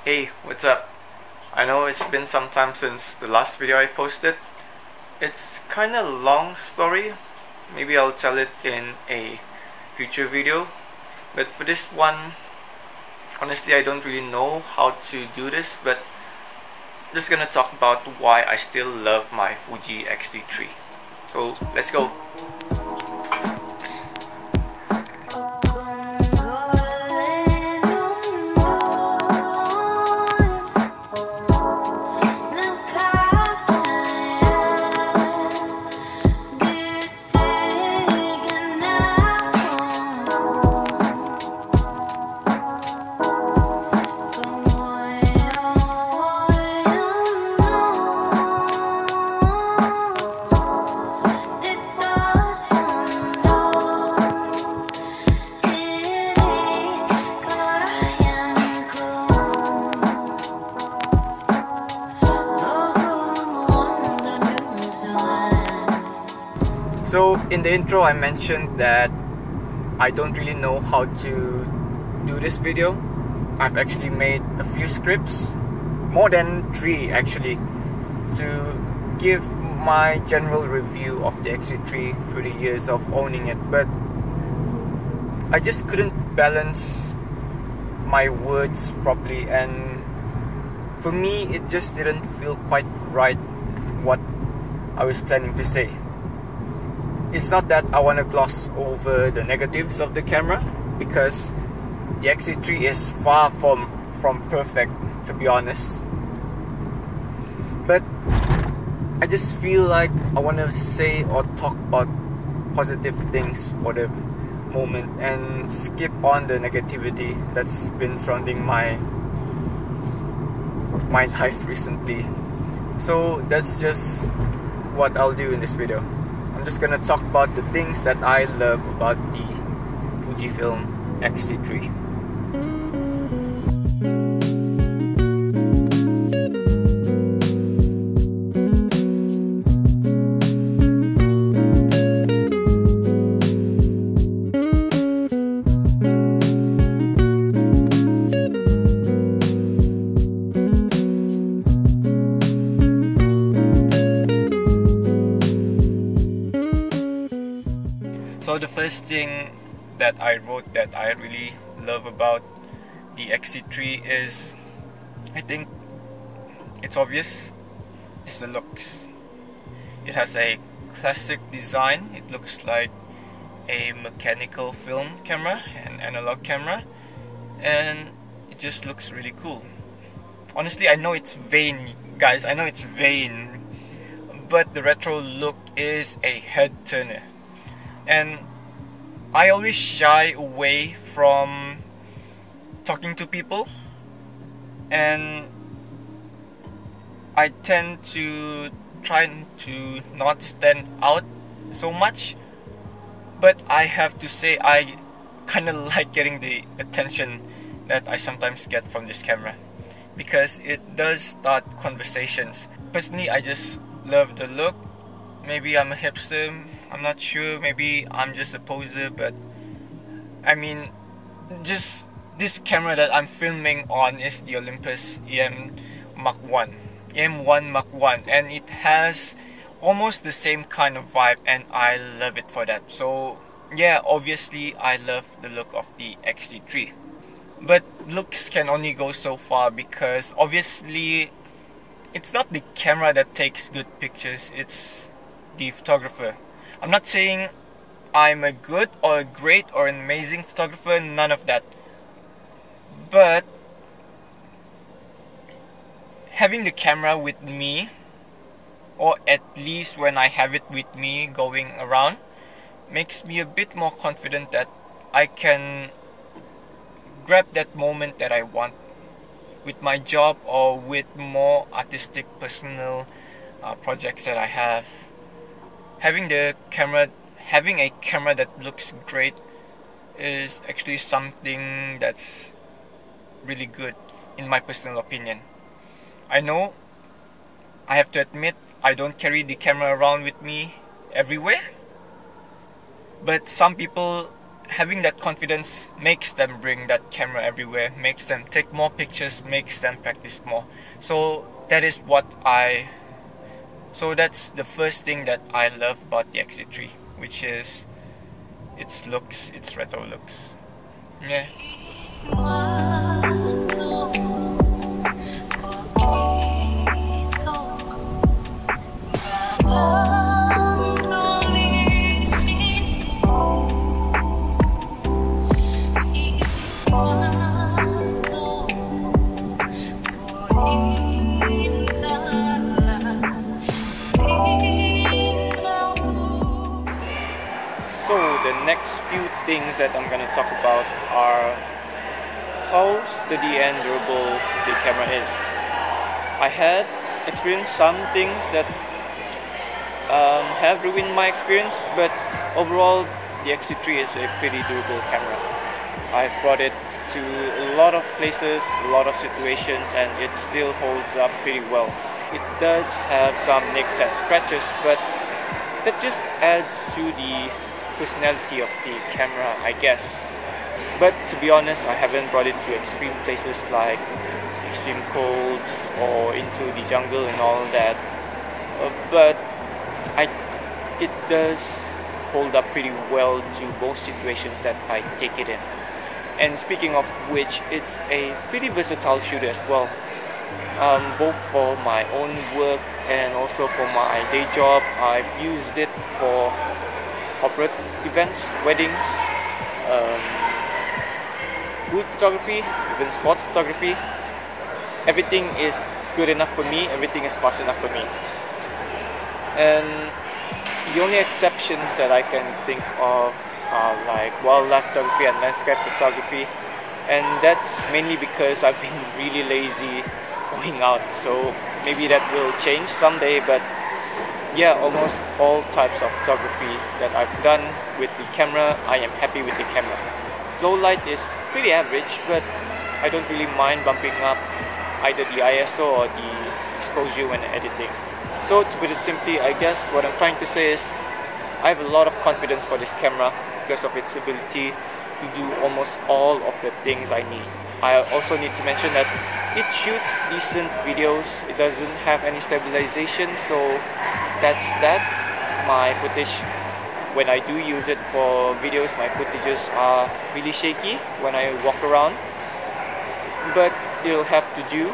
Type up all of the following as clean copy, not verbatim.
Hey, what's up? I know it's been some time since the last video I posted. It's kinda long story. Maybe I'll tell it in a future video. But for this one, honestly I don't really know how to do this, but I'm just gonna talk about why I still love my Fuji XT3. So let's go. So in the intro I mentioned that I don't really know how to do this video. I've actually made a few scripts, more than 3 actually, to give my general review of the XT3 through the years of owning it, but I just couldn't balance my words properly, and for me it just didn't feel quite right what I was planning to say. It's not that I want to gloss over the negatives of the camera, because the XT3 is far from perfect, to be honest. But I just feel like I want to say or talk about positive things for the moment and skip on the negativity that's been surrounding my life recently. So that's just what I'll do in this video. I'm just gonna talk about the things that I love about the Fujifilm XT3. So the first thing that I wrote that I really love about the XT3 is, I think it's obvious, is the looks. It has a classic design. It looks like a mechanical film camera, an analog camera, and it just looks really cool. Honestly, I know it's vain, guys, I know it's vain, but the retro look is a head turner. And I always shy away from talking to people, and I tend to try to not stand out so much, but I have to say I kinda like getting the attention that I sometimes get from this camera, because it does start conversations. Personally, I just love the look. Maybe I'm a hipster, I'm not sure, maybe I'm just a poser, but I mean, just this camera that I'm filming on is the Olympus EM1 Mark 1, and it has almost the same kind of vibe, and I love it for that. So yeah, obviously I love the look of the XT3, but looks can only go so far, because obviously it's not the camera that takes good pictures, it's the photographer. I'm not saying I'm a good or a great or an amazing photographer, none of that. But having the camera with me, or at least when I have it with me going around, makes me a bit more confident that I can grab that moment that I want with my job or with more artistic personal projects that I have. Having a camera that looks great is actually something that's really good, in my personal opinion. I know, I have to admit, I don't carry the camera around with me everywhere, but some people having that confidence makes them bring that camera everywhere, makes them take more pictures, makes them practice more. So that's the first thing that I love about the XT3, which is its looks, its retro looks. Yeah. So the next few things that I'm gonna talk about are how steady and durable the camera is. I had experienced some things that have ruined my experience, but overall the XT3 is a pretty durable camera. I've brought it to a lot of places, a lot of situations, and it still holds up pretty well. It does have some nicks and scratches, but that just adds to the personality of the camera, I guess. But to be honest, I haven't brought it to extreme places like extreme colds or into the jungle and all that. But it does hold up pretty well to most situations that I take it in. And speaking of which, it's a pretty versatile shooter as well. Both for my own work and also for my day job. I've used it for corporate events, weddings, food photography, even sports photography. Everything is good enough for me, everything is fast enough for me. And the only exceptions that I can think of are like wildlife photography and landscape photography, and that's mainly because I've been really lazy going out, so maybe that will change someday. But yeah, almost all types of photography that I've done with the camera, I am happy with the camera. Low light is pretty average, but I don't really mind bumping up either the ISO or the exposure when editing. So to put it simply, I guess what I'm trying to say is I have a lot of confidence for this camera because of its ability to do almost all of the things I need. I also need to mention that it shoots decent videos. It doesn't have any stabilization, so that's that. My footage, when I do use it for videos, my footages are really shaky when I walk around, but it'll have to do.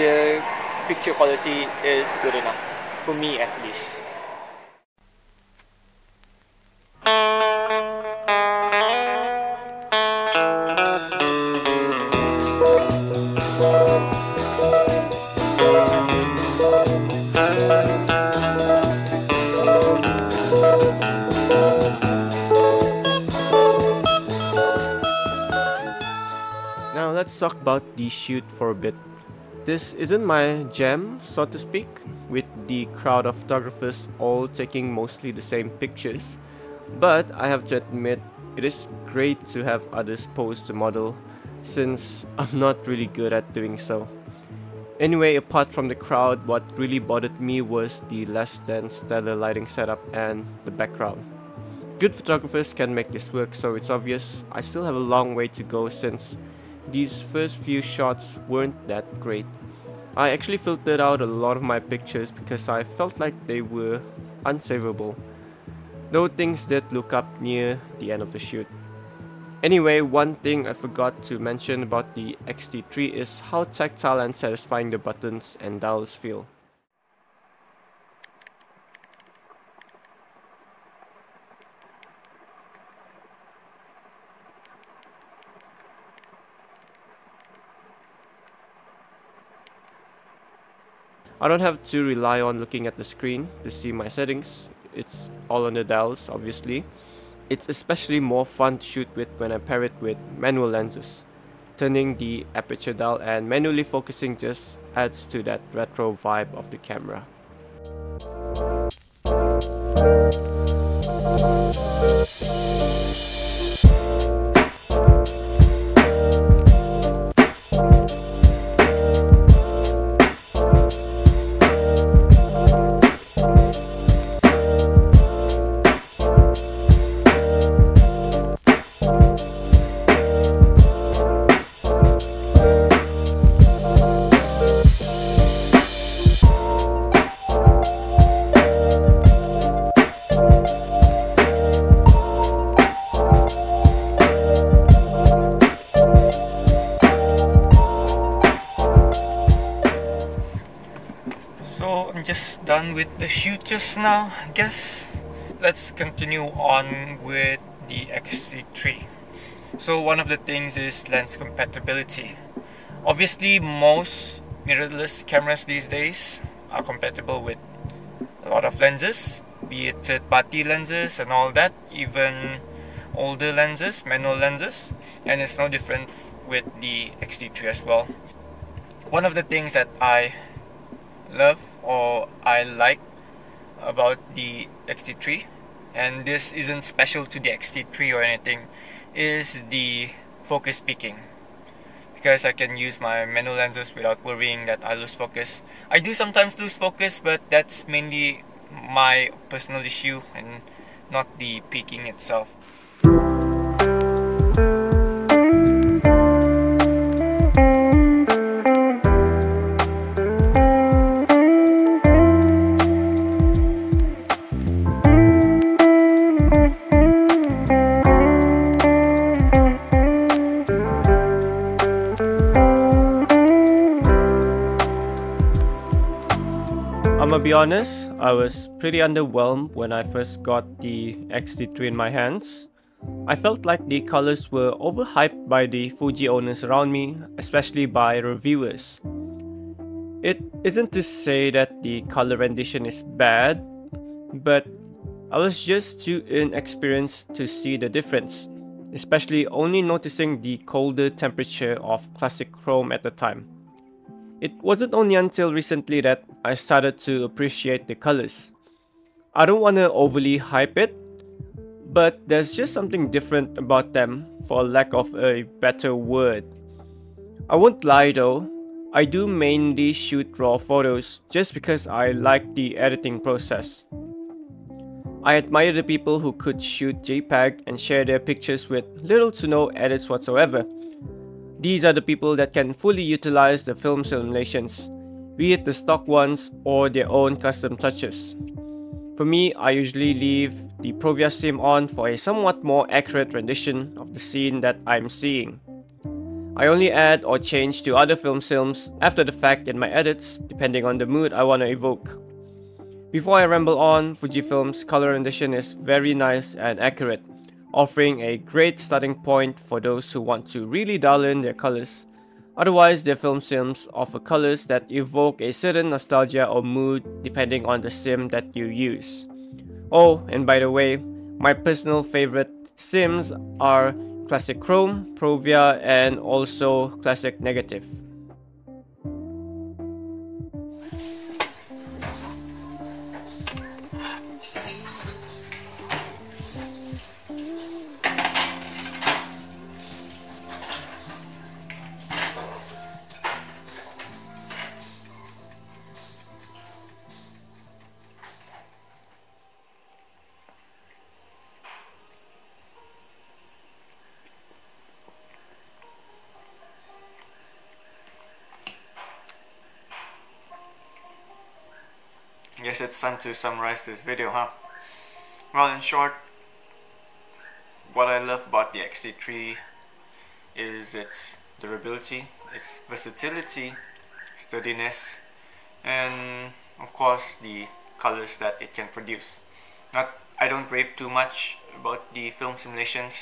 The picture quality is good enough, for me at least. Now let's talk about the shoot for a bit. This isn't my jam, so to speak, with the crowd of photographers all taking mostly the same pictures, but I have to admit it is great to have others pose the model, since I'm not really good at doing so. Anyway, apart from the crowd, what really bothered me was the less than stellar lighting setup and the background. Good photographers can make this work, so it's obvious I still have a long way to go since these first few shots weren't that great. I actually filtered out a lot of my pictures because I felt like they were unsavable, though things did look up near the end of the shoot. Anyway, one thing I forgot to mention about the XT3 is how tactile and satisfying the buttons and dials feel. I don't have to rely on looking at the screen to see my settings. It's all on the dials, obviously. It's especially more fun to shoot with when I pair it with manual lenses. Turning the aperture dial and manually focusing just adds to that retro vibe of the camera. done with the shoot just now, I guess. Let's continue on with the XT3. So one of the things is lens compatibility. Obviously, most mirrorless cameras these days are compatible with a lot of lenses, be it third-party lenses and all that, even older lenses, manual lenses, and it's no different with the XT3 as well. One of the things that I love or I like about the XT3, and this isn't special to the XT3 or anything, is the focus peaking. Because I can use my manual lenses without worrying that I lose focus. I do sometimes lose focus, but that's mainly my personal issue and not the peaking itself. I'm gonna be honest, I was pretty underwhelmed when I first got the XT3 in my hands. I felt like the colors were overhyped by the Fuji owners around me, especially by reviewers. It isn't to say that the color rendition is bad, but I was just too inexperienced to see the difference, especially only noticing the colder temperature of classic chrome at the time. It wasn't only until recently that I started to appreciate the colors. I don't want to overly hype it, but there's just something different about them, for lack of a better word. I won't lie though, I do mainly shoot raw photos just because I like the editing process. I admire the people who could shoot JPEG and share their pictures with little to no edits whatsoever. These are the people that can fully utilize the film simulations, be it the stock ones or their own custom touches. For me, I usually leave the Provia sim on for a somewhat more accurate rendition of the scene that I'm seeing. I only add or change to other film sims after the fact in my edits, depending on the mood I want to evoke. Before I ramble on, Fujifilm's color rendition is very nice and accurate, offering a great starting point for those who want to really dial in their colors. Otherwise, their film sims offer colors that evoke a certain nostalgia or mood depending on the sim that you use. Oh, and by the way, my personal favorite sims are Classic Chrome, Provia, and also Classic Negative. Guess it's time to summarize this video, huh? Well, in short, what I love about the XT3 is its durability, its versatility, sturdiness, and of course the colors that it can produce. I don't rave too much about the film simulations.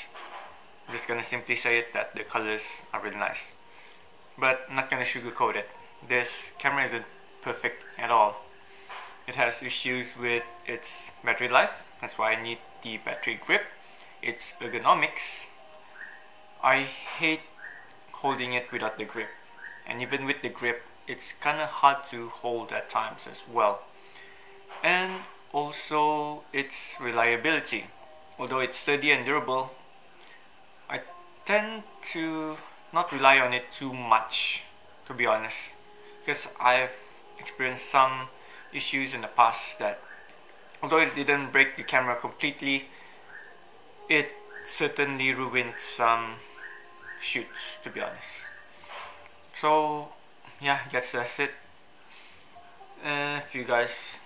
I'm just gonna simply say it that the colors are really nice, but I'm not gonna sugarcoat it. This camera isn't perfect at all. It has issues with its battery life, that's why I need the battery grip. Its ergonomics, I hate holding it without the grip, and even with the grip it's kinda hard to hold at times as well. And also its reliability. Although it's sturdy and durable, I tend to not rely on it too much, to be honest, because I've experienced some issues in the past that although it didn't break the camera completely, it certainly ruined some shoots, to be honest. So yeah, I guess that's it. If you guys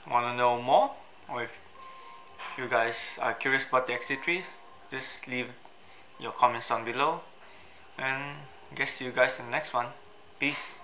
want to know more, or if you guys are curious about the XT3, just leave your comments down below, and I guess see you guys in the next one. Peace.